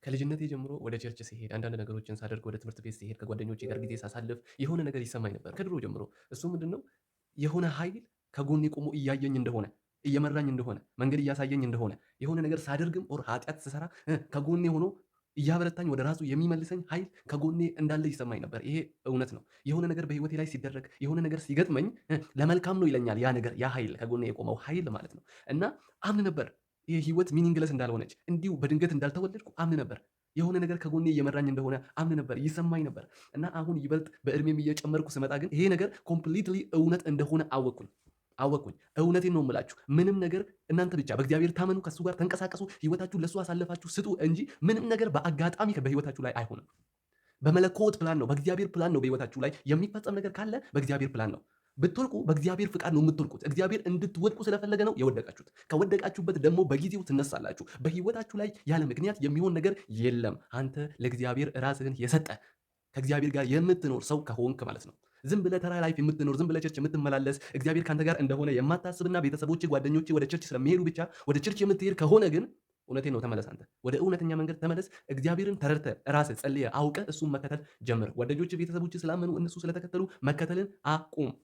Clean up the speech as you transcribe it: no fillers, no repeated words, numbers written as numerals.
ከልጅነቴ ጀምሮ ወደ ቸርች ሲሄድ አንዳንድ ነገሮችን ሳደርግ ወደ ትምህርት ቤት ሲሄድ ከጓደኞቼ ጋር ጊዜ ሳሳልፍ የሆነ ነገር ይሰማኝ ነበር ከድሮ ጀምሮ። እሱ ምንድነው? የሆነ ኃይል ከጎኔ ቆሞ እያየኝ እንደሆነ፣ እየመራኝ እንደሆነ፣ መንገድ እያሳየኝ እንደሆነ የሆነ ነገር ሳደርግም ኦር ኃጢአት ስሰራ ከጎኔ ሆኖ እያበረታኝ ወደ ራሱ የሚመልሰኝ ኃይል ከጎኔ እንዳለ ይሰማኝ ነበር። ይሄ እውነት ነው። የሆነ ነገር በህይወቴ ላይ ሲደረግ የሆነ ነገር ሲገጥመኝ ለመልካም ነው ይለኛል ያ ነገር ያ ኃይል ከጎኔ የቆመው ኃይል ማለት ነው። እና አምን ነበር ይሄ ህይወት ሚኒንግለስ እንዳልሆነች እንዲሁ በድንገት እንዳልተወለድኩ አምን ነበር። የሆነ ነገር ከጎኔ እየመራኝ እንደሆነ አምን ነበር፣ ይሰማኝ ነበር። እና አሁን ይበልጥ በእድሜም እየጨመርኩ ስመጣ ግን ይሄ ነገር ኮምፕሊትሊ እውነት እንደሆነ አወቅኩኝ። እውነቴን ነው የምላችሁ። ምንም ነገር እናንተ ብቻ በእግዚአብሔር ታመኑ፣ ከሱ ጋር ተንቀሳቀሱ፣ ህይወታችሁን ለሱ አሳልፋችሁ ስጡ እንጂ ምንም ነገር በአጋጣሚ በህይወታችሁ ላይ አይሆንም። በመለኮት ፕላን ነው፣ በእግዚአብሔር ፕላን ነው። በህይወታችሁ ላይ የሚፈጸም ነገር ካለ በእግዚአብሔር ፕላን ነው። ብትወድቁ በእግዚአብሔር ፍቃድ ነው የምትወድቁት። እግዚአብሔር እንድትወድቁ ስለፈለገ ነው የወደቃችሁት። ከወደቃችሁበት ደግሞ በጊዜው ትነሳላችሁ። በህይወታችሁ ላይ ያለ ምክንያት የሚሆን ነገር የለም። አንተ ለእግዚአብሔር ራስህን የሰጠ ከእግዚአብሔር ጋር የምትኖር ሰው ከሆንክ ማለት ነው። ዝም ብለህ ተራ ላይፍ የምትኖር ዝም ብለህ ቸርች የምትመላለስ እግዚአብሔር ካንተ ጋር እንደሆነ የማታስብና ቤተሰቦች ጓደኞች ወደ ቸርች ስለሚሄዱ ብቻ ወደ ቸርች የምትሄድ ከሆነ ግን እውነቴን ነው፣ ተመለስ። አንተ ወደ እውነተኛ መንገድ ተመለስ። እግዚአብሔርን ተረድተህ ራስህ ጸልየህ አውቀህ እሱን መከተል ጀምር። ጓደኞች ቤተሰቦች ስላመኑ እነሱ ስለተከተሉ መከተልን አቁም።